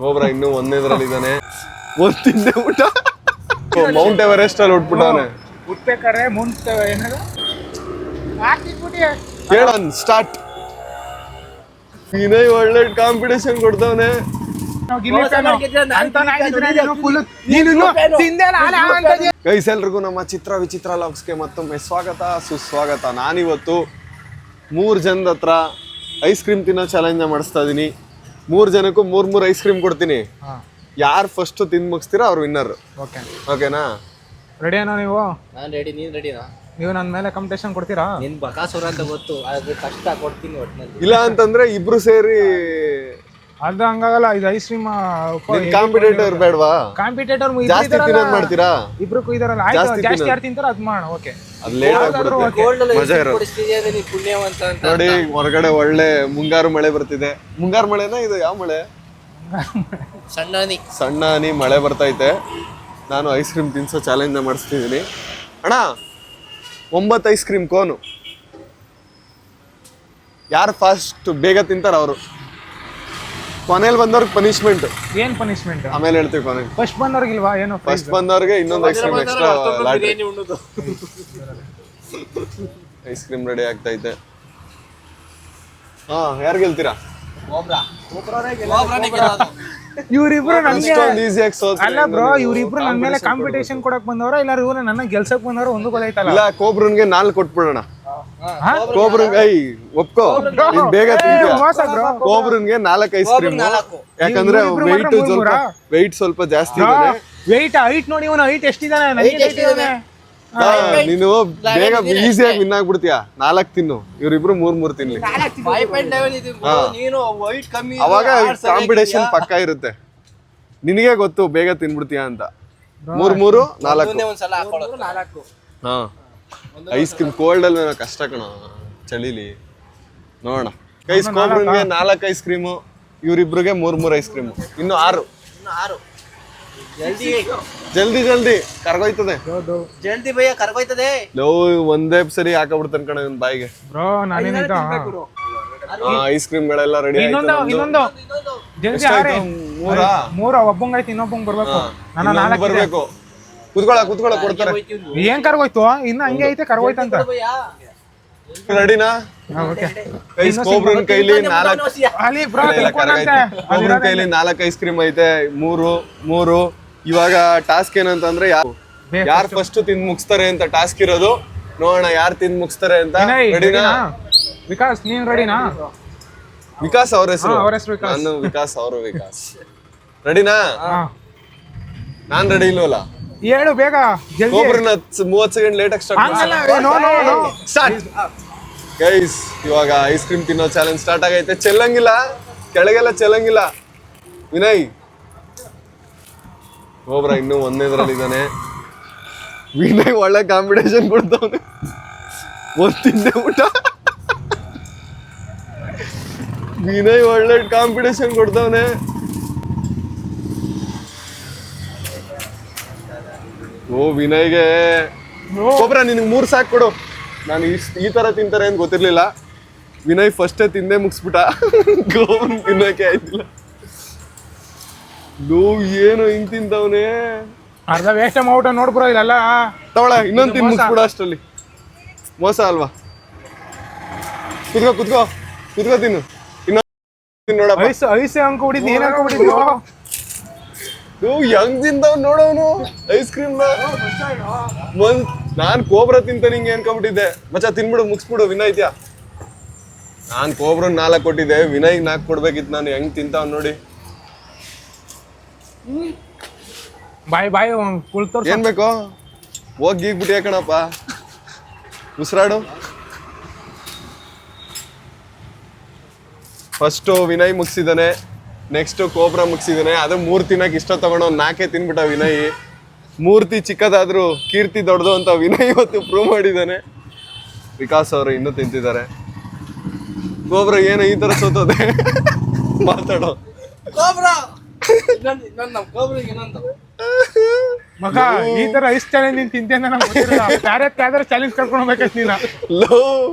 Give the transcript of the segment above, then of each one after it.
ಗೋಬ್ರ ಇನ್ನೂ ಒಂದೇದ್ರಲ್ಲಿದ್ದಾನೆ. ಒಂದ್ ತಿಂದೆ ಊಟ ಮೌಂಟ್ ಎವರೆಸ್ಟ್ ಅಲ್ಲಿ ಉಟ್ಬಿಟ್ಟವನೆ. ಉಟ್ಬೇಕಾರೆ ಮುಂಚೆ ಏನಾದ್ರು ಕೇಳನ್ ಸ್ಟಾರ್ಟ್. ವಿನಯ್ ಒಳ್ಳೆ ಕಾಂಪಿಟೇಷನ್ ಕೊಡ್ತಾವನೆ. ಗೈಸ್ ಎಲ್ರಿಗೂ ನಮ್ಮ ಚಿತ್ರ ವಿಚಿತ್ರ ಲಾಗ್ಸ್ಗೆ ಮತ್ತೊಮ್ಮೆ ಸ್ವಾಗತ ಸುಸ್ವಾಗತ. ನಾನಿವತ್ತು 3 ಜನದ ಹತ್ರ ಐಸ್ ಕ್ರೀಮ್ ತಿನ್ನೋ ಚಾಲೆಂಜ್ ಮಾಡಿಸ್ತಾ ಇದೀನಿ. 3 ಜನಕ್ಕೂ 3 ಐಸ್ ಕ್ರೀಮ್ ಕೊಡ್ತೀನಿ. ಯಾರು ಫಸ್ಟ್ ತಿಂದು ಮುಗಿಸ್ತೀರಾ ಅವ್ರು ವಿನ್ನರ್. ಓಕೆನಾ? ರೆಡಿನಾ ನೀವು? ನಾನು ರೆಡಿ. ನೀನು ರೆಡಿನಾ? ನೀವು ನನ್ನ ಮೇಲೆ ಕಾಂಪಿಟೇಷನ್ ಕೊಡ್ತೀರಾ? ನಿನ್ ಬಕಾಸುರ ಅಂತ ಗೊತ್ತು, ಅದು ಕಷ್ಟ ಕೊಡ್ತೀನಿ ಒಟ್ಟಿನಲ್ಲಿ. ಇಲ್ಲ ಅಂತಂದ್ರೆ ಇಬ್ರು ಸೇರಿ ಅದು ಹಂಗಾಗಲ್ಲ. ಇದು ಐಸ್ ಕ್ರೀಮ್ ಕಾಂಪಿಟೇಟರ್ ಬೇಡವಾ? ಕಾಂಪಿಟೇಟರ್ ಜಾಸ್ತಿ ತಿನ್ನೋದು ಮಾಡ್ತೀರಾ? ಇಬ್ರು ಇದಾರಲ್ಲ, ಆಯ್ತು ಜಾಸ್ತಿ ಯಾರು ತಿಂತಾರ ಅದ್ ಮಾಡೋಣ. ಓಕೆ, ಅದು ಲೇಟ್ ಆಗ್ಬಿಡುತ್ತೆ, ಮಜಾ ಇರುತ್ತೆ. ನೀ ಪುಣ್ಯವಂತ ಅಂತ. ನೋಡಿ ಹೊರಗಡೆ ಒಳ್ಳೆ ಮುಂಗಾರು ಮಳೆ ಬರ್ತಿದೆ. ಮುಂಗಾರು ಮಳೆನಾ ಇದು? ಯಾವ ಮಳೆ? ಸಣ್ಣ ಹನಿ ಮಳೆ ಬರ್ತೈತೆ. ನಾನು ಐಸ್ ಕ್ರೀಮ್ ತಿನ್ಸೋ ಚಾಲೆಂಜ್ ಮಾಡಿಸ್ತಿದ್ದೀನಿ. ಅಣ್ಣ 9 ಐಸ್ ಕ್ರೀಮ್ ಕೋನು. ಯಾರು ಫಾಸ್ಟ್ ಬೇಗ ತಿಂತಾರ ಅವರು. ಕೊನೆಯಲ್ಲಿ ಬಂದವ್ರಿಗೆ ಪನಿಷ್ಮೆಂಟ್. ಏನ್ ಪನಿಷ್ಮೆಂಟ್? ಆಮೇಲೆ ಹೇಳ್ತೀವಿ. ಕೊನೆಗೆ ಫಸ್ಟ್ ಬಂದವ್ರಿಗಿಲ್ವಾ ಏನು? ಫಸ್ಟ್ ಬಂದವ್ರಿಗೆ ಇನ್ನೊಂದು ice cream extra. Ice cream ready ಆಗ್ತೈತೆ. ಹಾ, ಯಾರು ಗೆಲ್ತೀರಾ? ಇವ್ರಿಬ್ರು ಅಲ್ಲ ಬ್ರೋ, ಇವ್ರಿಬ್ರು ನನ್ನ ಮೇಲೆ ಕಾಂಪಿಟೇಷನ್ ಕೊಡಕ್ ಬಂದವ್ರ ಇಲ್ಲ ಇವ್ರು ನನ್ನ ಗೆಲ್ಸಕ್ ಬಂದವ್ರ? ಒಂದು ಗೊತ್ತಾಯ್ತಲ್ಲ. ಇಲ್ಲ, ಕೋಬ್ರನ್ಗೆ 4 ಕೊಟ್ಬಿಡೋಣ. ಕೋಬ್ರನ್ಗೆ ಒಪ್ಕೋ, ಬೇಗ ಕೋಬ್ರನ್ಗೆ 4 ಐಸ್ ಕ್ರೀಮ್. ಯಾಕಂದ್ರೆ ವೆಯ್ಟ್ ಸ್ವಲ್ಪ ಜಾಸ್ತಿ ಇದೆ. ವೆಯ್ಟ್ ಹೈಟ್ ನೋಡಿ, ಇವನು ಹೈಟ್ ಎಷ್ಟಿದಾನೆ? ನೀನು ಬೇಗ ಈಸಿಯಾಗಿ ವಿನ್ ಆಗ್ಬಿಡ್ತೀಯ. 4 ತಿನ್ನು, ಇವ್ರಿಬ್ರು 3 ತಿನ್ಲಿ. ಅವಾಗ ಕಾಂಪಿಟೇಷನ್ ಪಕ್ಕ ಇರುತ್ತೆ. ನಿನಗೆ ಗೊತ್ತು ಬೇಗ ತಿನ್ಬಿಡ್ತೀಯ ಅಂತ. 3 4. ಹಾ, ಐಸ್ ಕ್ರೀಮ್ ಕೋಲ್ಡ್ ಅಲ್ಲಿ ಕಷ್ಟ ಕಣ, ಚಳಿಲಿ. ನೋಡೋಣ. ಐಸ್ ಕೋಬ್ರನ್ಗೆ 4 ಐಸ್ ಕ್ರೀಮು, ಇವ್ರಿಬ್ರಿಗೆ 3 ಐಸ್ ಕ್ರೀಮು. ಇನ್ನು 6. ಜಲ್ದಿ ಜಲ್ದಿ ಕರ್ಗೋಯ್ತದೆ. ಜಲ್ದಿ ಭಯ್ಯ ಕರ್ಗೋಯ್ತದೆ. ಒಂದೇ ಸರಿ ಹಾಕಬಿಡ್ತಾನೆ ಕಣ ಇವನ್ ಬಾಯಿಗೆ. ಐಸ್ ಕ್ರೀಮ್ ಗಳೆಲ್ಲ ರೆಡಿ ಆಯ್ತು. ಇನ್ನೊಂದು ಮೂರ ಒಬ್ಬಂಗೈತಿ, ಇನ್ನೊಬ್ಬಂಗ್ ಬರ್ಬೇಕು. ಬರ್ಬೇಕು. ಕುತ್ಕೊಳ ಕೊಡ್ತಾರೆ. ಏನ್ ಕರ್ಗೋಯ್ತು? ಇನ್ನು ಹಂಗೆ ಐತೆ, ಕರ್ಗೋಯ್ತಂತ. ರೆಡಿನಾ? ಕೋಬ್ರನ್ ಕೈಲಿ 4 ಐಸ್ ಕ್ರೀಮ್ ಐತೆ. 3. ಇವಾಗ ಟಾಸ್ಕ್ ಏನಂತಂದ್ರೆ ಯಾರು ಫಸ್ಟ್ ತಿಂದ್ ಮುಗಿಸ್ತಾರೆ ಅಂತ ಟಾಸ್ಕ್ ಇರೋದು. ನೋಡೋಣ ಯಾರು ತಿಂದ್ ಮುಗಿಸ್ತಾರೆ ಅಂತ. ರೆಡಿನಾ? ವಿಕಾಸ್, ನೀನ್ ರೆಡಿನಾ? ವಿಕಾಸ್ ಅವ್ರ ಹೆಸರು. ನಾನು ವಿಕಾಸ್, ಅವರು ವಿಕಾಸ್. ರೆಡಿನಾ? ನಾನ್ ರೆಡಿ ಇಲ್ವಲ್ಲ? ಹೇಳು ಬೇಗ. ಕೋಬ್ರನ್ 30 ಸೆಕೆಂಡ್ ಲೇಟ್ ಆಗಿ ಸ್ಟಾರ್ಟ್. ಗೈಸ್, ಇವಾಗ ಐಸ್ ಕ್ರೀಮ್ ತಿನ್ನೋ ಚಾಲೆಂಜ್ ಸ್ಟಾರ್ಟ್ ಆಗೈತೆ. ಚೆಲ್ಲಂಗಿಲ್ಲ, ಕೆಳಗೆಲ್ಲ ಚೆಲ್ಲಂಗಿಲ್ಲ. ವಿನಯ್ ಕೋಬ್ರ ಇನ್ನೂ ಒಂದೇದ್ರಲ್ಲಿದ್ದಾನೆ. ವಿನಯ್ ಒಳ್ಳೆ ಕಾಂಪಿಟೇಷನ್ ಕೊಡ್ತಾವನೆ. ಒಂದ್ ತಿಂದೆ ಊಟ. ವಿನಯ್ ಒಳ್ಳೆ ಕಾಂಪಿಟೇಷನ್ ಕೊಡ್ತಾವನೆ. ಓ ವಿನಯ್ಗೆ ಕೋಬ್ರ ನಿನಗೆ 3 ಸಾಕು ಕೊಡು. ನಾನು ಈ ತರ ತಿಂತಾರೆ ಅಂತ ಗೊತ್ತಿರ್ಲಿಲ್ಲ. ವಿನಯ್ ಫಸ್ಟೇ ತಿಂದೇ ಮುಗಿಸ್ಬಿಟ್ಟ. ಗೋಬ್ರನ್ ತಿನ್ನೋಕೆ ಆಯ್ತಿಲ್ಲ. ಏನು ಹಿಂಗ್ ತಿಂತವನೆ. ಅರ್ಧ ವೇಸ್ಟ್ ಔಟ ನೋಡ್ಬ್ರೋ ಇಲ್ಲಲ್ಲ. ತಗೊಳ, ಇನ್ನೊಂದು ತಿನ್ ಮುಗಿಸ್ಬಿಡ. ಅಷ್ಟರಲ್ಲಿ ಮೋಸ ಅಲ್ವಾ? ಕುತ್ಕೋ ತಿನ್ನು. ಇನ್ನೊಂದು ನೋಡಪ್ಪ. ಐಸೆ ಅಂಕ ಹೊಡಿದ್, ಏನ್ ಅಂಕ ಹೊಡಿದ್ಯೋ? ಹೆಂಗ್ ತಿಂತಾವ್ ನೋಡವನು ಐಸ್ ಕ್ರೀಮ್. ನಾನ್ ಕೋಬ್ರ ತಿಂತಾನೆ ಹಿಂಗೆ ಅನ್ಕೊಂಡ್ಬಿಟ್ಟಿದ್ದೆ. ಮಚ್ಚ ತಿನ್ಬಿಡು, ಮುಗಿಸ್ಬಿಡು. ವಿನಯ್ತ್ಯಾ, ನಾನ್ ಕೋಬ್ರ 4 ಕೊಟ್ಟಿದ್ದೆ, ವಿನಯ್ಗೆ 4 ಕೊಡ್ಬೇಕಿತ್ತು. ನಾನು ಹೆಂಗ್ ತಿಂತಾವ್ ನೋಡಿ. ಬಾಯ್ ಏನ್ ಬೇಕು? ಹೋಗಿ ಗೀಗ್ಬಿಟ್ಟು ಯಾಕಣಪ್ಪ, ಉಸಿರಾಡು. ಫಸ್ಟ್ ವಿನಯ್ ಮುಗಿಸಿದಾನೆ, ನೆಕ್ಸ್ಟ್ ಕೋಬ್ರ ಮುಗಿಸಿದಾನೆ. ಅದು 3 ತಿನ್ನಕ್ ಇಷ್ಟ ತಗೊಂಡು 4 ತಿನ್ಬಿಟ್ಟ ವಿನಯ್. ಮೂರ್ತಿ ಚಿಕ್ಕದಾದ್ರು ಕೀರ್ತಿ ದೊಡ್ಡದು ಅಂತ ವಿನಯ್ ಇವತ್ತು ಪ್ರೂವ್ ಮಾಡಿದ್ದಾನೆ. ವಿಕಾಸ್ ಅವರು ಇನ್ನೂ ತಿಂತಿದ್ದಾರೆ. ಕೋಬ್ರ ಏನು ಈ ತರ ಸೋತೋದೆ? ಮಾತಾಡೋ. ಮಗ ಈ ತರ ಐಸ್ ಚಾಲೆಂಜ್ ನೀನ್ ತಿಂತೆ ಅಂತ ನಂಗೆ ಗೊತ್ತಿರಲ್ಲ. ಯಾರ್ಯಾರು ಚಾಲೆಂಜ್ ಕರ್ಕೊಂಡು ಹೋಗ್ಬೇಕಂತ ನೀನು ಲೋ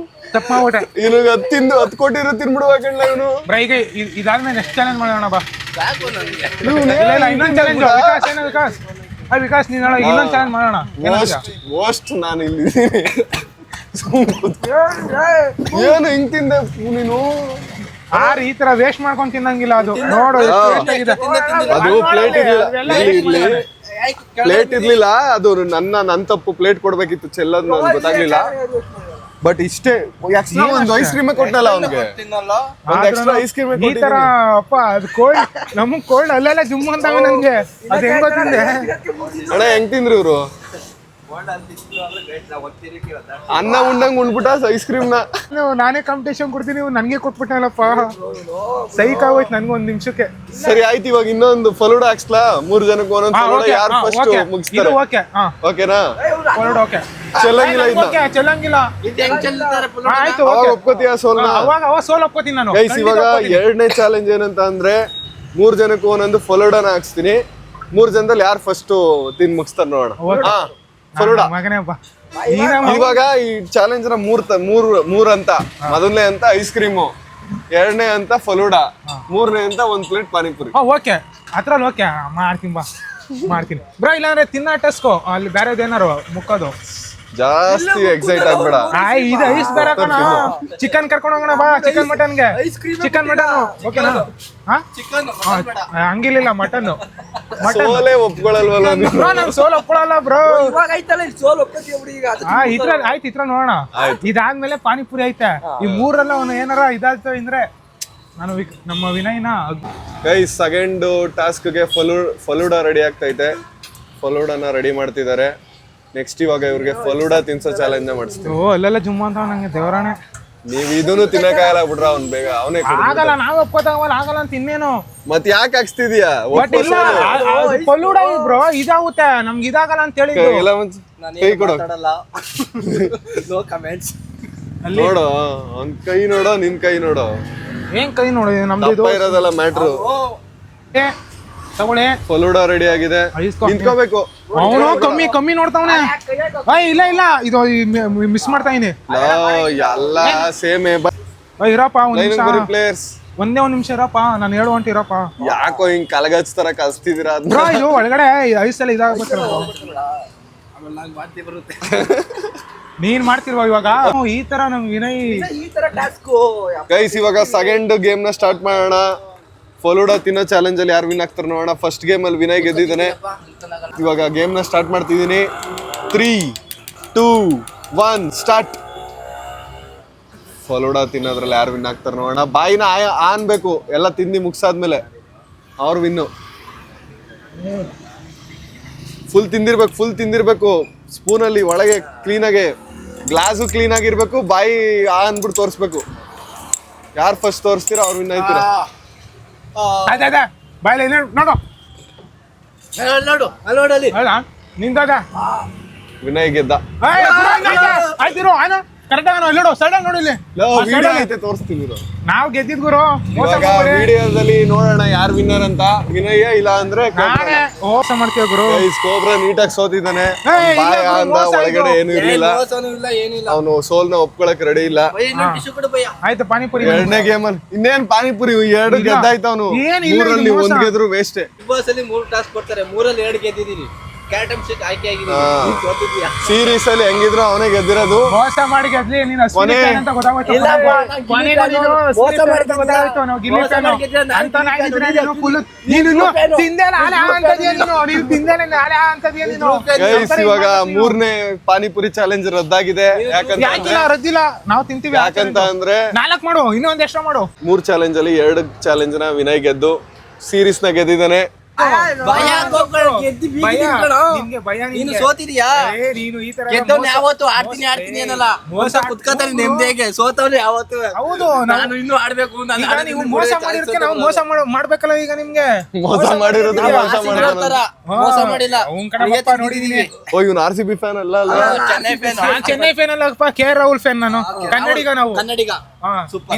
ತಪ್ಪ ಮಾಡ್ಬಿಟ್ಟೆ. ಇವಾಗ 10 ಕೋಟಿ ಇರೋ ತಿನ್ಬಿಡ್ಬೇಕಣ್ಣ ಇವನು. ಬ್ರಾ ಈಗ ಇದಾದ್ಮೇಲೆ ನೆಕ್ಸ್ಟ್ ಚಾಲೆಂಜ್ ಮಾಡೋಣ ಬಾ. ಸಾಕು ನನಗೆ. ಇಲ್ಲ ಇನ್ನೊಂದು ಚಾಲೆಂಜ್ ವಿಕಾಸ್ ಏನೋ ವಿಕಾಸ್ ವಿಕಾಸ್ ನೀನು ಇನ್ನೊಂದು ಚಾಲೆಂಜ್ ಮಾಡೋಣ. ಮೋಸ್ಟ್ ನಾನು ಇಲ್ಲಿದ್ದೀನಿ. ಏನು ಹಿಂಗ್ ತಿಂದೆ ನೀನು? ಈ ತರ ವೇಸ್ಟ್ ಮಾಡ್ಕೊಂಡ್ ತಿನ್ನಂಗಿಲ್ಲ ಅದು. ನೋಡು ಅದು ಪ್ಲೇಟ್ ಇರ್ಲಿಲ್ಲ, ಅದು ನನ್ ತಪ್ಪು. ಪ್ಲೇಟ್ ಕೊಡ್ಬೇಕಿತ್ತು ಚೆಲ್ಲೋದು ನನ್ಗೆ ಗೊತ್ತಾಗ್ಲಿಲ್ಲ. ಬಟ್ ಇಷ್ಟೇ ಎಕ್ಸ್ಟ್ರಾ ಒಂದು ಐಸ್ ಕ್ರೀಮ್ ಕೊಟ್ಟನಲ್ಲ ಅವ್ನಿಗೆ. ಒಂದ್ ಎಕ್ಸ್ಟ್ರಾ ಐಸ್ ಕ್ರೀಮ್ ಈ ತರ ಅಪ್ಪ ಅದು ಕೋಲ್ಡ್ ನಮಗ್ ಕೋಲ್ಡ್ ಅಲ್ಲೆಲ್ಲ ಜುಮ್ ಅಂತಾವೆ ನಂಗೆ. ಅದ್ ಹೆಂಗ್ ಗೊತ್ತಿದೆ ಅಣ್ಣ? ಹೆಂಗ್ ತಿಂದ್ರಿ ಇವ್ರು? ಅನ್ನ ಉಂಡಂಗ್ ಉಂಡ್ಬಿಟ್ಟ ಐಸ್ ಕ್ರೀಮ್ ನ. ನಾನೇ ಕಾಂಪಿಟೇಷನ್ ಕೊಡ್ತೀನಿ, ನನ್ಗೆ ಕೊಟ್ಬಿಟ್ಟಲ್ಲಪ್ಪ. ಸೈಕ್ ಆಗೋಯ್ತು ನನ್ಗೆ ಒಂದ್ ನಿಮಿಷಕ್ಕೆ. ಸರಿ ಆಯ್ತು, ಇವಾಗ ಇನ್ನೊಂದು ಫಲೂಡಾ ಹಾಕ್ಸ್ಲಾ? 3 ಜನಕ್ಕೆ ಒಂದೊಂದು ಫಲೂಡಾ. ಯಾರು ಫಸ್ಟ್ ಮುಗಿಸ್ತಾರೆ? ಓಕೆನಾ? ಚೆಲ್ಲಂಗಿಲ್ಲ ಇದನ್ನ. ಚೆಲ್ಲಂಗಿಲ್ಲ. ಆಯ್ತು ಅವಾಗ ಒಪ್ಕೋತೀಯ ಸೋಲ್ನ? ಅವಾಗ ಸೋಲ್ ಒಪ್ಕೋತೀನಿ ನಾನು. ಗೈಸ್ ಇವಾಗ 2ನೇ ಚಾಲೆಂಜ್ ಏನಂತ ಅಂದ್ರೆ 3 ಜನಕ್ಕೂ ಒಂದೊಂದು ಫಲೂಡಾನ ಹಾಕ್ಸ್ತೀನಿ. 3 ಜನದಲ್ಲಿ ಯಾರು ಫಸ್ಟ್ ತಿನ್ ಮುಗಿಸ್ತಾರ ನೋಡೋಣ. ಫಲೂಡಾ ಮಗನೇ ಬಾ. ಇವಾಗ ಈ ಚಾಲೆಂಜ್ ನ ಮೂರ್ ಅಂತ. ಮೊದಲನೇ ಅಂತ ಐಸ್ ಕ್ರೀಮು, 2ನೇ ಅಂತ ಫಲೂಡಾ, 3ನೇ ಅಂತ 1 ಪ್ಲೇಟ್ ಪಾನಿಪುರಿ. ಓಕೆ ಅದ್ರಲ್ಲಿ ಓಕೆ ಮಾಡ್ತೀನಿ ಬ್ರೋ. ಇಲ್ಲಾಂದ್ರೆ ತಿನ್ನ ಟಸ್ಕೋ ಅಲ್ಲಿ ಬೇರೆದೇನಾರು ಮುಕ್ಕೋದು. ಜಾಸ್ತಿ ಎಕ್ಸೈಟ್ ಆಗ್ಬೇಡ. ಇದು ಐಸ್ ಬೇರೆ ಕಣ. ಚಿಕನ್ ಕರ್ಕೊಂಡು ಹೋಗೋಣ ಬಾ. ಚಿಕನ್ ಮಟನ್ಗೆ ಚಿಕನ್ ಮಟನ್ ಓಕೆನಾ? ಹಂಗಿಲ್ಲ ಮಟನ್ ಸೋಲೆ ಒಪ್ಕೊಳ್ಳಲ್ವಲ್ಲ ನೀವು? ನಂಗೆ ಸೋಲ್ ಒಪ್ಕೊಳ್ಳಲ್ಲ ಬ್ರೋ. ಇದ್ರಲ್ಲಿ ಆಯ್ತು, ಇದ್ರ ನೋಡೋಣ. ಇದಾದ್ಮೇಲೆ ಪಾನಿಪುರಿ ಐತೆ. ಈ 3ರಲ್ಲ ಅವನು ಏನಾರ ಇದಾಯ್ತು ಅಂದ್ರೆ ನಾನು ನಮ್ಮ ವಿನಯ್ನ. ಗೈಸ್ ಸೆಕೆಂಡ್ ಟಾಸ್ಕ್ಗೆ ಫಲೂಡಾ ರೆಡಿ ಆಗ್ತೈತೆ. ಫಲೂಡಾನ ರೆಡಿ ಮಾಡ್ತಿದ್ದಾರೆ. ನೆಕ್ಸ್ಟ್ ಇವಾಗ ಇವ್ರಿಗೆ ಫಲೂಡಾ ತಿನ್ಸೋ ಚಾಲೆಂಜ್ ಮಾಡಿಸ್ತೀವಿ. ಅಲ್ಲೆಲ್ಲ ಜುಮ್ಮ ಅಂತ ನಂಗೆ ದೇವರಾಣೆ. ನೀವ್ ಇದನ್ನು ತಿನ್ನಕ್ಕಾಗಲ್ಲ ಬಿಡ್ರ. ಅವ್ನ್ ಬೇಗ ಅವನೇ ಆಗಲ್ಲ. ನಾವ್ ಒಪ್ಕೋತಾವಲ್ಲ ಆಗಲ್ಲ ಅಂತ ಇನ್ನೇನು. ಮತ್ ಯಾಕೆ ಹಾಕ್ಸ್ತಿದೀಯಾ? ಫಲೂಡಾ ಬ್ರೋ ಇದಾಗುತ್ತೆ, ನಮ್ಗೆ ಇದಾಗಲ್ಲ ಅಂತ ಹೇಳಿದ್ರು. ಕೈ ಕೊಡು. No comments. ನೋಡು ಅವ್ನ್ ಕೈ ನೋಡೋ, ನಿನ್ ಕೈ ನೋಡೋ. ಏನ್ ಕೈ ನೋಡು ನಮ್ದು ಇದು ಇರೋದಲ್ಲ ಮ್ಯಾಟ್ರು. ತಗೊಳ್ಳಿ. ಫಲೂಡಾ ರೆಡಿ ಆಗಿದೆ. ನಿಂತ್ಕೋಬೇಕು. ಅವನು ಕಮ್ಮಿ ನೋಡ್ತಾವನೆ. ಇಲ್ಲ ಇದು ಮಿಸ್ ಮಾಡ್ತಾ ಇದೀನಿ. ಎಲ್ಲ ಸೇಮೇ. ಇರಪ್ಪ ಒಂದ್ ನಿಮಿಷ. ಪ್ಲೇಯರ್ಸ್ ಒಂದ್ ನಿಮಿಷ ಇರಪ್ಪ, ನಾನು ಹೇಳುವಂತ ಇರಪ್ಪ. ಯಾಕೋ ಹಿಂಗ್ ಕಲಗಚ್ತರ ಕಲ್ಸ್ತಿದೀರಾ? ಇದು ಒಳಗಡೆ ಐಸಲ್ಲಿ ಇದಾಗಬೇಕಲ್ಲ. ನೀನ್ ಮಾಡ್ತಿರುವ ಇವಾಗ ಈ ತರ ನಮ್ ವಿನಯ್. ಗೈಸ್ ಇವಾಗ ಸೆಕೆಂಡ್ ಗೇಮ್ ನ ಸ್ಟಾರ್ಟ್ ಮಾಡೋಣ. ಫಲೂಡಾ ತಿನ್ನೋ ಚಾಲೆಂಜ್ ಅಲ್ಲಿ ಯಾರು ವಿನ್ ಆಗ್ತಾರೆ ನೋಡೋಣ. ಫಸ್ಟ್ ಗೇಮ್ ಅಲ್ಲಿ ವಿನಯ್ ಗೆದ್ದಿದ್ದಾನೆ. ಇವಾಗ ಗೇಮ್ ನ ಸ್ಟಾರ್ಟ್ ಮಾಡ್ತಿದ್ದೀನಿ. 3, 2, 1 ಸ್ಟಾರ್ಟ್. ಫಲೂಡಾ ತಿನ್ನೋದ್ರಲ್ಲಿ ಯಾರು ವಿನ್ ಆಗ್ತಾರೆ ನೋಡೋಣ. ಬಾಯಿನ ಆನ್ಬೇಕು ಎಲ್ಲ ತಿಂದು ಮುಗಿಸಾದ್ಮೇಲೆ ಅವ್ರು ವಿನ್ನು. ಫುಲ್ ತಿಂದಿರ್ಬೇಕು. ಸ್ಪೂನಲ್ಲಿ ಒಳಗೆ ಕ್ಲೀನಾಗೆ, ಗ್ಲಾಸು ಕ್ಲೀನ್ ಆಗಿರ್ಬೇಕು. ಬಾಯಿ ಅಂದ್ಬಿಟ್ಟು ತೋರಿಸ್ಬೇಕು. ಯಾರು ಫಸ್ಟ್ ತೋರಿಸ್ತೀರ ಅವ್ರು ವಿನ್ ಆಯ್ತೀರ. ಬಾಯ್ಲಿ ನೋಡು ನಿಂದಾಗ ವಿನಯ್ ಗೆದ್ದ. ಆಯ್ತಿರು ಕರೆಕ್ಟಾಗ ನೋಡು. ಸೈಡಾಗಿ ನೋಡಿ ಇಲ್ಲಿ ತೋರಿಸ್ತೀನಿ. ನಾವ್ ಗೆದ್ದಿದ್ ಗುರು. ಇವಾಗ ವಿಡಿಯೋದಲ್ಲಿ ನೋಡೋಣ ಯಾರು ವಿನ್ನರ್ ಅಂತ. ವಿನಯ್ ಇಲ್ಲ ಅಂದ್ರೆ ಮೋಸ ಮಾಡ್ತೀವ ಗುರು. ಕೋಬ್ರಾ ನೀಟಾಗಿ ಸೋತಿದ್ದಾನೆ. ಬಾಯ ಅಂದ ಒಳಗಡೆ ಏನು ಇರ್ಲಿಲ್ಲ. ಅವನು ಸೋಲ್ನ ಒಪ್ಕೊಳಕ್ ರೆಡಿ ಇಲ್ಲ. ಆಯ್ತು ಪಾನಿಪುರಿ 2ನೇ ಗೇಮ್ ಅಲ್ಲಿ ಇನ್ನೇನ್ ಪಾನಿಪುರಿ 2 ಗೆದ್ದಾಯ್ತು ಅವನು. 3ರಲ್ಲಿ 1 ಗೆದ್ರು ವೇಸ್ಟ್. 3 ಟಾಸ್ಕ್ ಕೊಡ್ತಾರೆ, 3ರಲ್ಲಿ 2 ಗೆದ್ದಿದ್ದೀನಿ. ಸೀರೀಸ್ ಅಲ್ಲಿ ಹೆಂಗಿದ್ರು ಅವನೇ ಗೆದ್ದಿರೋದು. ಮೋಸ ಮಾಡಿ ಗೆದ್ಲಿ ನೀನು ಅಂತ ಗೊತ್ತಾಗೋಯ್ತು. ಇವಾಗ 3ನೇ ಪಾನಿಪುರಿ ಚಾಲೆಂಜ್ ರದ್ದಾಗಿದೆ. ರದ್ದಿಲ್ಲ, ನಾವು ತಿಂತೀವಿ. ಯಾಕಂತ ಅಂದ್ರೆ 4 ಮಾಡು, ಇನ್ನೊಂದ್ ಎಕ್ಸ್ಟ್ರಾ ಮಾಡು. 3 ಚಾಲೆಂಜ್ ಅಲ್ಲಿ 2 ಚಾಲೆಂಜ್ ನ ವಿನಯ್ ಗೆದ್ದು ಸೀರೀಸ್ ನ ಗೆದ್ದಿದ್ದಾನೆ. ನೀನು ಸೋತಿದ್ಯಾ? ಗೆದ್ದವ್ನು ಯಾವತ್ತು ಆಡ್ತೀನಿ ಏನಲ್ಲ. ಮೋಸ ಕುತ್ಕೋತಾನೆ ನೆಮ್ಮದಿಯಾಗೆ. ಸೋತವ್ನು ಯಾವತ್ತು ಹೌದು. ನಾನು ಇನ್ನೂ ಆಡ್ಬೇಕು. ನೀವು ಮೋಸ ಮಾಡಿರ್ತೀರ, ನಾವು ಮೋಸ ಮಾಡ್ಬೇಕಲ್ಲ. ಈಗ ನಿಮ್ಗೆ ಮೋಸ ಮಾಡಿರೋದು ಮೋಸ ಮಾಡಿಲ್ಲ. ನೋಡಿದೀನಿ. ಓ ಇವ್ನು RCB ಫ್ಯಾನ್ ಅಲ್ಲ? ಚೆನ್ನೈ ಫ್ಯಾನ್ ಅಲ್ಲಪ್ಪ, KR ರಾಹುಲ್ ಫ್ಯಾನ್. ನಾನು ಕನ್ನಡಿಗ. ನಾವು ಕನ್ನಡಿಗ.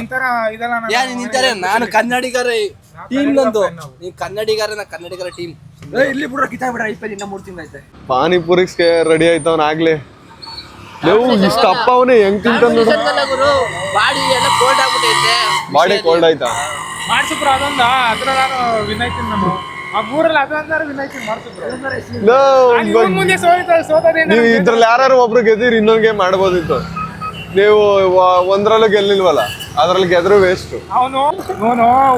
ಇಂತರ ಇದೆಲ್ಲ ನಾನು ಕನ್ನಡಿಗರೇ. ಟೀಮ್ ನಂದು ನೀನ್ ಕನ್ನಡಿಗರ ಟೀಮ್ ಇಲ್ಲಿ ಬಿಡ್ರ ಕಿತ್ತಾಬಿಡ್ರ IPL ಇನ್ನ 3 ತಿಂಗಳು ಐತೆ. ಪಾನಿಪುರಿಗೆ ರೆಡಿ ಆಯ್ತವನ್ ಆಗ್ಲೇ. ಇಷ್ಟ ಅಪ್ಪ ಅವನೇ ಹೆಂಗ್ ತಿಂತಾನ ನೋಡು. ಬಾಡಿ ಎಲ್ಲ ಕೋಲ್ಡ್ ಆಗ್ಬಿಟ್ಟೈತೆ. ಬಾಡಿ ಕೋಲ್ಡ್ ಆಯ್ತಾ? ಮಾಡ್ಸಿಬ್ರ ಅದೊಂದ ಅದ್ರ ನಾನು ವಿನ್ ಆಯ್ತೀನಿ ನಾನು ಆ ಮೂರಲ್ಲಿ ಅದೊಂದಾರ ವಿನ್ ಆಯ್ತೀನಿ ಮಾಡ್ಸಿಬ್ರ ಮುಂದೆ ಸೋತದೇನ ನೀವು ಇದ್ರಲ್ಲಿ ಯಾರು ಒಬ್ರು ಗೆದ್ದಿರಿ ಇನ್ನೊಂದು ಗೇಮ್ ಮಾಡ್ಬೋದಿತ್ತು. ನೀವು ಒಂದ್ರಲ್ಲೂ ಗೆಲ್ಲಿಲ್ವಲ್ಲ, ಅದ್ರಲ್ಲಿ ಗೆದ್ರು ವೇಸ್ಟ್. ಅವನು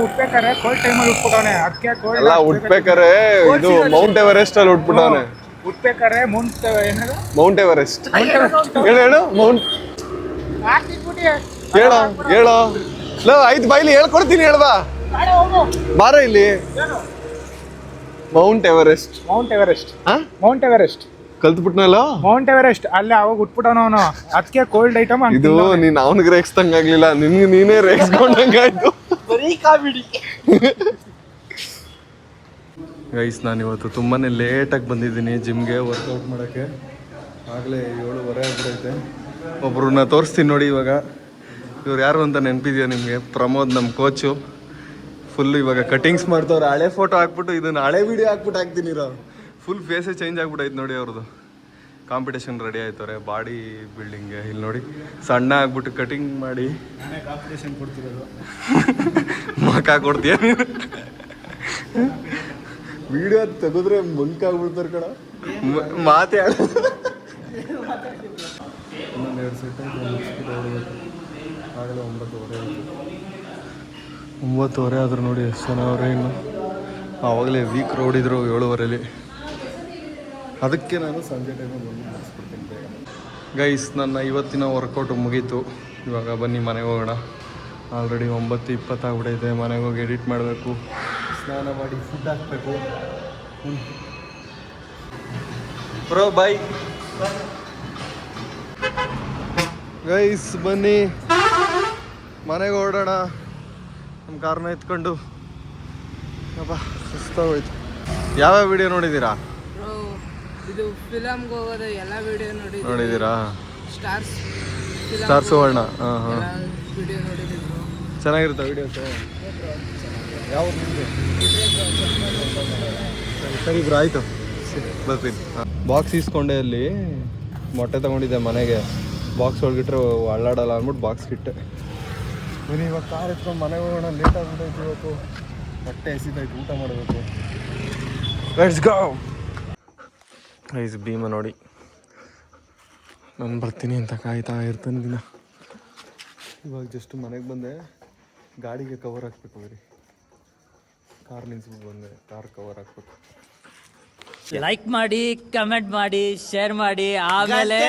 ಉಟ್ಬೇಕಾರೆ ಕೋಲ್ಡ್ ಟೈಮಲ್ಲಿ ಉಟ್ಬಿಟ್ಟವನೆ. ಅದಕ್ಕೆ ಕೋಲ್ಡ್ ಎಲ್ಲ ಉಟ್ಬೇಕಾರೆ ಇದು ಮೌಂಟ್ ಎವರೆಸ್ಟ್ ಅಲ್ಲಿ ಉಟ್ಬಿಟ್ಟವನೆ. ಉಟ್ಬೇಕಾರೆ ಮೌಂಟ್ ಎವರೆಸ್ಟ್ ಹೇಳು ಮೌಂಟ್ ಹೇಳೋ ಆಯ್ತು ಬೈಲಿ ಹೇಳ್ಕೊಡ್ತೀನಿ ಹೇಳ್ಬಾ ಬಾರ ಇಲ್ಲಿ. ಮೌಂಟ್ ಎವರೆಸ್ಟ್ ಕಲ್ತ್ಬಿಟ್ನಲ್ಲ. ಮೌಂಟ್ ಎವರೆಸ್ಟ್ ಅಲ್ಲೇ ಅವಾಗ ಉಟ್ಬಿಟ್ಟವನ ಅವನು. ಅದಕ್ಕೆ ಕೋಲ್ಡ್ ಐಟಮ್ ಇದು ನೀನ್ ಅವನಿಗೆ ರೇಗಿಸ್ದಂಗ ಆಗ್ಲಿಲ್ಲ, ನಿನ್ಗೆ ನೀನೇ ರೇಗಿಸ್ಕೊಂಡಂಗಾಯ್ತು. ಗೈಸ್ ನಾನು ಇವತ್ತು ತುಂಬಾನೇ ಲೇಟಾಗಿ ಬಂದಿದ್ದೀನಿ ಜಿಮ್ಗೆ ವರ್ಕೌಟ್ ಮಾಡೋಕ್ಕೆ. ಆಗಲೇ 7:30 ಆಗ್ಬಿಡೈತೆ. ಒಬ್ರನ್ನ ತೋರಿಸ್ತೀನಿ ನೋಡಿ ಇವಾಗ. ಇವ್ರು ಯಾರು ಅಂತ ನೆನಪಿದ್ಯಾ ನಿಮಗೆ? ಪ್ರಮೋದ್, ನಮ್ಮ ಕೋಚು. ಫುಲ್ ಇವಾಗ ಕಟಿಂಗ್ಸ್ ಮಾಡ್ತವ್ರೆ. ಹಳೆ ಫೋಟೋ ಹಾಕ್ಬಿಟ್ಟು ಇದನ್ನ ಹಳೆ ವಿಡಿಯೋ ಹಾಕ್ತೀನಿ ಫುಲ್ ಫೇಸೇ ಚೇಂಜ್ ಆಗ್ಬಿಟ್ಟೈತೆ ನೋಡಿ ಅವ್ರದ್ದು. ಕಾಂಪಿಟೇಷನ್ ರೆಡಿ ಆಯ್ತವ್ರೆ ಬಾಡಿ ಬಿಲ್ಡಿಂಗ್ಗೆ. ಇಲ್ಲಿ ನೋಡಿ ಸಣ್ಣ ಆಗ್ಬಿಟ್ಟು ಕಟಿಂಗ್ ಮಾಡಿ ಕಾಂಪಿಟೇಷನ್ ಕೊಡ್ತಿರೋದು. ಮಕ್ಕ ಕೊಡ್ತೀಯ ನೀನು? ವಿಡಿಯೋ ತೆಗೆದ್ರೆ ಮುಂಕಾಗ್ಬಿಡ್ತಾರೆ ಕಣ. ಮಾತೇ ಇನ್ನೊಂದು 2 ಸೆಟ್ ಆಗಲೇ 9:30 ಆದರೂ ನೋಡಿ ಎಷ್ಟು ಜನ ಅವರೇ. ಇನ್ನು ಆವಾಗಲೇ ವೀಕ್ ರೋಡ್ ಇದ್ರು 7:30. ಅದಕ್ಕೆ ನಾನು ಸಂಜೆ ಟೈಮಲ್ಲಿ ಬಂದು ಮುಗಿಸ್ಬಿಡ್ತೀನಿ ಬೇಗ. ಗೈಸ್ ನನ್ನ ಇವತ್ತಿನ ವರ್ಕೌಟ್ ಮುಗೀತು. ಇವಾಗ ಬನ್ನಿ ಮನೆಗೆ ಹೋಗೋಣ. ಆಲ್ರೆಡಿ 9:20 ಆಗ್ಬಿಡೈತೆ. ಮನೆಗೆ ಹೋಗಿ ಎಡಿಟ್ ಮಾಡಬೇಕು, ಸ್ನಾನ ಮಾಡಿ ಫುಡ್ ಹಾಕಬೇಕು. Bro bye. ಗೈಸ್ ಬನ್ನಿ ಮನೆಗೆ ಹೊರಡೋಣ. ನಮ್ಮ ಕಾರ್ನ ಎತ್ಕೊಂಡು. ಅಪ್ಪ ಸುಸ್ತಾಗೋಯ್ತು. ಯಾವ್ಯಾವ ವಿಡಿಯೋ ನೋಡಿದ್ದೀರಾ? ಇದು ಫಿಲಮ್ಗೆ ಹೋಗೋದು ಎಲ್ಲ ವಿಡಿಯೋ ನೋಡಿದ್ದೀರಾ? ಸ್ಟಾರ್ ಸುವರ್ಣ. ವಿಡಿಯೋ ನೋಡಿದ್ರು. ಚೆನ್ನಾಗಿರುತ್ತೆ ವಿಡಿಯೋಸು. ಯಾವ ಸರಿ ಬ್ರೋ ಆಯಿತು ಬರ್ತೀನಿ. ಬಾಕ್ಸ್ ಇಸ್ಕೊಂಡೆ. ಅಲ್ಲಿ ಮೊಟ್ಟೆ ತೊಗೊಂಡಿದ್ದೆ ಮನೆಗೆ. ಬಾಕ್ಸ್ ಒಳಗಿಟ್ರೆ ಅಳ್ಳಾಡಲ್ಲ ಅಂದ್ಬಿಟ್ಟು ಬಾಕ್ಸ್ ಇಟ್ಟೆ. ಬನ್ನಿ ಇವಾಗ ಕಾರ್ ಎತ್ಕೊಂಡು ಮನೆಗೆ ಹೋಗೋಣ. ಲೇಟ್ ಆಗ್ಬಿಟ್ಟೈತೆ ಇವತ್ತು. ಹೊಟ್ಟೆ ಹಸಿತೈತೆ, ಊಟ ಮಾಡಬೇಕು. Let's go. ಗೈಸ್ ಭೀಮ ನೋಡಿ ನಾನು ಬರ್ತೀನಿ ಅಂತ ಕಾಯ್ತಾ ಇರ್ತಾನೆ ದಿನ. ಇವಾಗ ಜಸ್ಟ್ ಮನೆಗೆ ಬಂದೆ. ಗಾಡಿಗೆ ಕವರ್ ಹಾಕ್ಬೇಕು. ಬರೀ ಕಾರ್ ನಿಲ್ಸ್ಬಿಟ್ಟು ಬಂದೆ. ಕಾರ್ ಕವರ್ ಹಾಕ್ಬೇಕು. ಲೈಕ್ ಮಾಡಿ, ಕಮೆಂಟ್ ಮಾಡಿ, ಶೇರ್ ಮಾಡಿ, ಆಮೇಲೆ